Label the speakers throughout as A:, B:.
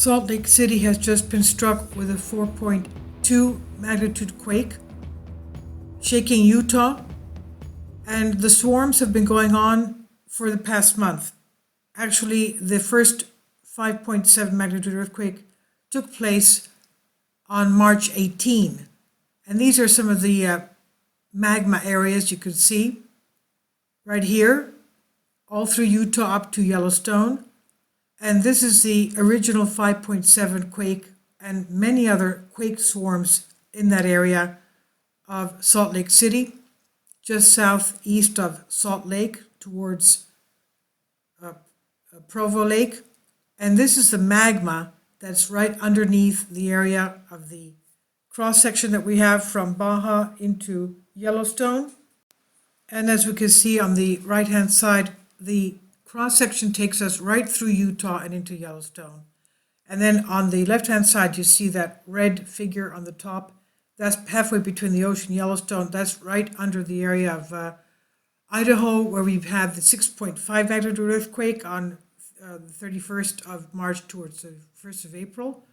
A: Salt Lake City has just been struck with a 4.2 magnitude quake, shaking Utah, and the swarms have been going on for the past month. Actually, the first 5.7 magnitude earthquake took place on March 18, and these are some of the magma areas you can see right here, all through Utah up to Yellowstone. And this is the original 5.7 quake and many other quake swarms in that area of Salt Lake City, just southeast of Salt Lake towards Provo Lake. And this is the magma that's right underneath the area of the cross-section that we have from Baja into Yellowstone. And as we can see on the right-hand side, the cross-section takes us right through Utah and into Yellowstone. And then on the left-hand side, you see that red figure on the top. That's halfway between the ocean and Yellowstone. That's right under the area of Idaho, where we've had the 6.5 magnitude earthquake on the 31st of March towards the 1st of April.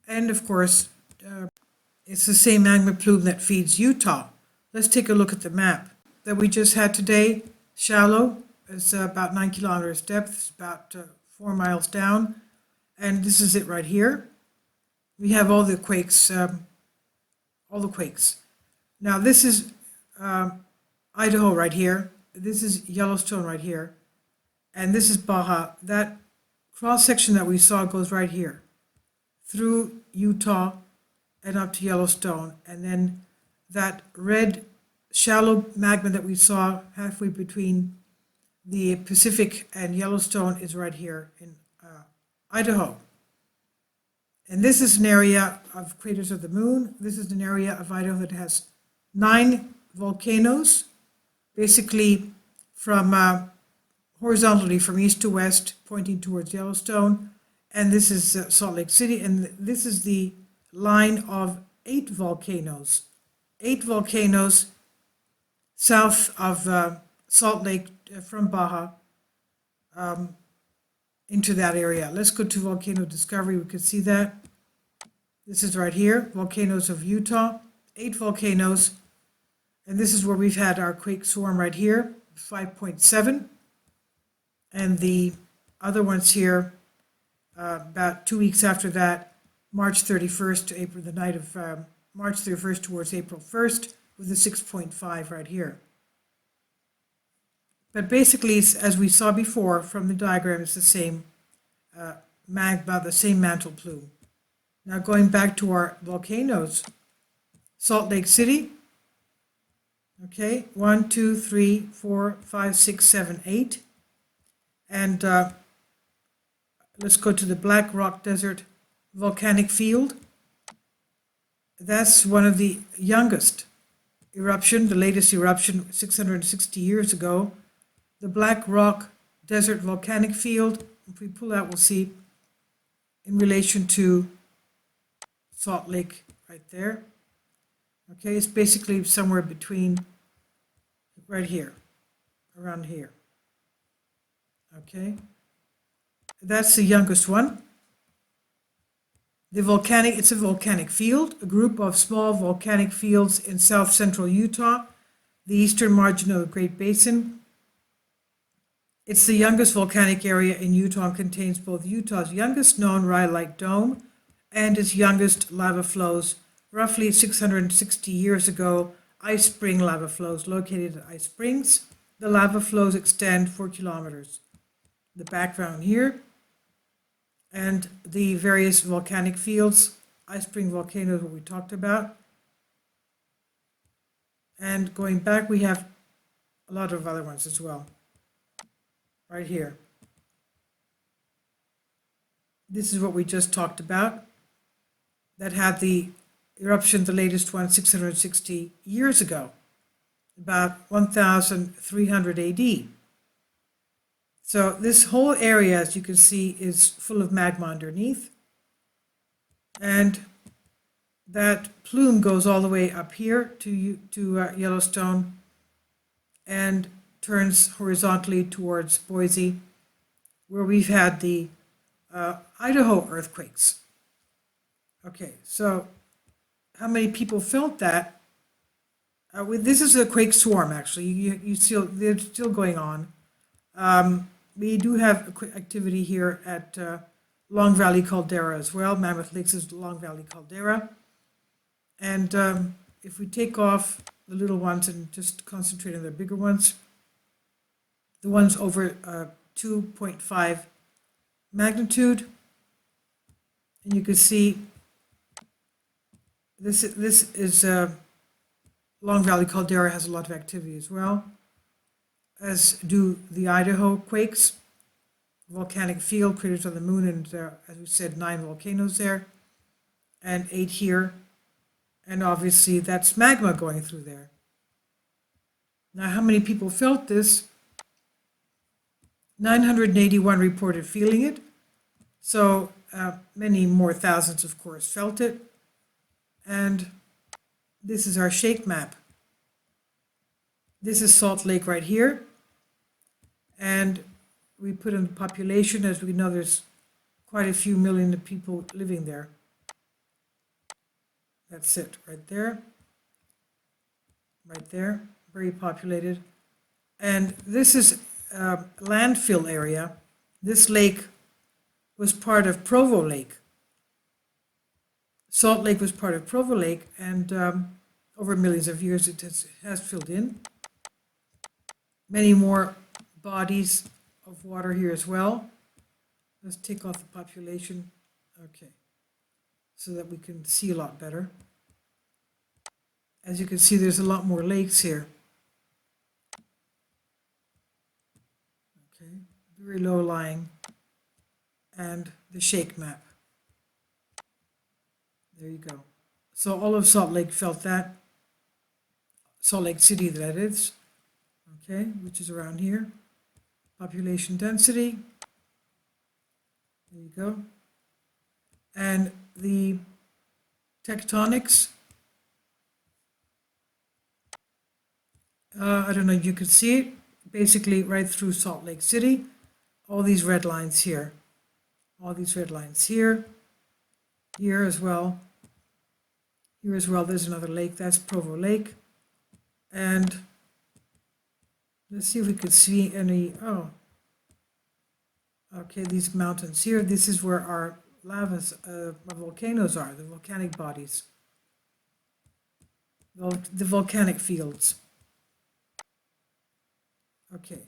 A: And of course, it's the same magma plume that feeds Utah. Let's take a look at the map that we just had today. Shallow. It's about 9 kilometers depth. It's about 4 miles down. And this is it right here. We have all the quakes, Now this is Idaho right here. This is Yellowstone right here. And this is Baja. That cross-section that we saw goes right here through Utah and up to Yellowstone. And then that red shallow magma that we saw halfway between the Pacific and Yellowstone is right here in Idaho. And this is an area of craters of the moon. This is an area of Idaho that has 9 volcanoes, basically from horizontally from east to west, pointing towards Yellowstone. And this is Salt Lake City. And this is the line of 8 volcanoes. 8 volcanoes south of Salt Lake from Baja into that area. Let's go to volcano discovery. We can see that. This is right here, volcanoes of Utah, 8 volcanoes. And this is where we've had our quake swarm right here, 5.7. And the other ones here, about 2 weeks after that, March 31st to April, the night of March 31st towards April 1st, with the 6.5 right here. But basically, as we saw before from the diagram, it's the same magma, the same mantle plume. Now going back to our volcanoes, Salt Lake City, okay, 1, 2, 3, 4, 5, 6, 7, 8. And let's go to the Black Rock Desert volcanic field. That's one of the youngest eruption, the latest eruption 660 years ago. The Black Rock Desert volcanic field, if we pull out, we'll see in relation to Salt Lake right there. Okay, it's basically somewhere between right here, around here. Okay, that's the youngest one. It's a volcanic field, a group of small volcanic fields in south central Utah, the eastern margin of the Great Basin. It's the youngest volcanic area in Utah and contains both Utah's youngest known rhyolite dome and its youngest lava flows, roughly 660 years ago, ice spring lava flows located at Ice Springs. The lava flows extend 4 kilometers. The background here, and the various volcanic fields, ice spring volcanoes, what we talked about. And going back, we have a lot of other ones as well. Right here. This is what we just talked about. That had the eruption, the latest one, 660 years ago, about 1300 AD. So this whole area, as you can see, is full of magma underneath. And that plume goes all the way up here to Yellowstone and turns horizontally towards Boise, where we've had the Idaho earthquakes. Okay, so how many people felt that? This is a quake swarm, actually. You still, they're still going on. We do have activity here at Long Valley Caldera as well. Mammoth Lakes is Long Valley Caldera. And if we take off the little ones and just concentrate on the bigger ones, the ones over 2.5 magnitude, and you can see this is Long Valley Caldera has a lot of activity as well, as do the Idaho quakes, volcanic field, craters on the moon, and as we said, 9 volcanoes there, and 8 here, and obviously that's magma going through there. Now, how many people felt this? 981 reported feeling it, so many more thousands, of course, felt it. And this is our shake map. This is Salt Lake right here. And we put in the population. As we know, there's quite a few million people living there. That's it, right there. Right there, very populated. And this is a landfill area. This lake was part of Provo Lake. Salt Lake was part of Provo Lake, and over millions of years it has filled in. Many more bodies of water here as well. Let's take off the population, okay, so that we can see a lot better. As you can see, there's a lot more lakes here. Okay, very low lying, and the shake map. There you go. So all of Salt Lake felt that. Salt Lake City, that is. Okay, which is around here. Population density. There you go. And the tectonics. I don't know if you could see it. Basically right through Salt Lake City. All these red lines here. All these red lines here. Here as well. Here as well, there's another lake, that's Provo Lake. And let's see if we could see any, oh, okay, these mountains here, this is where our lavas, our volcanoes are, the volcanic bodies, the volcanic fields. Okay,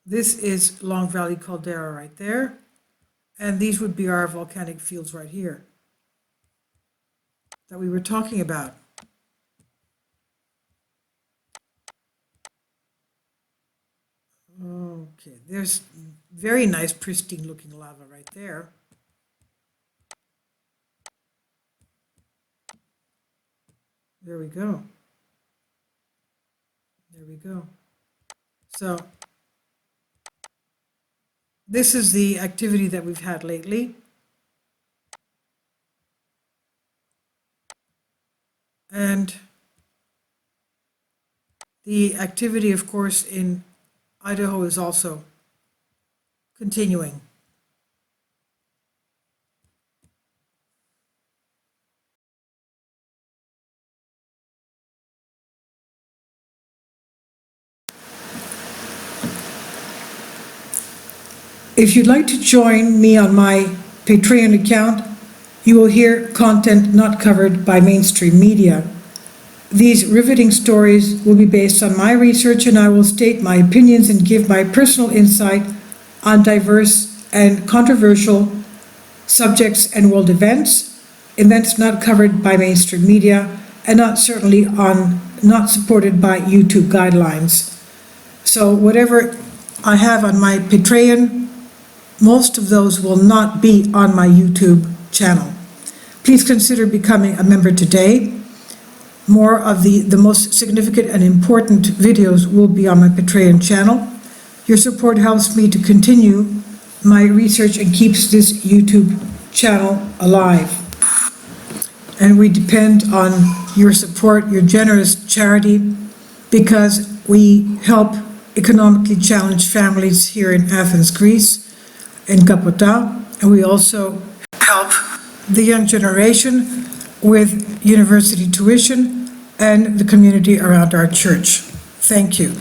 A: this is Long Valley Caldera right there, and these would be our volcanic fields right here that we were talking about. Okay, there's very nice pristine looking lava right there. There we go. There we go. So this is the activity that we've had lately. And the activity, of course, in Idaho is also continuing. If you'd like to join me on my Patreon account, you will hear content not covered by mainstream media. These riveting stories will be based on my research, and I will state my opinions and give my personal insight on diverse and controversial subjects and world events not covered by mainstream media, and not supported by YouTube guidelines. So whatever I have on my Patreon, most of those will not be on my YouTube channel. Please consider becoming a member today. More of the most significant and important videos will be on my Patreon channel. Your support helps me to continue my research and keeps this YouTube channel alive. And we depend on your support, your generous charity, because we help economically challenged families here in Athens, Greece, in Kapota, And we also help the young generation with university tuition and the community around our church. Thank you.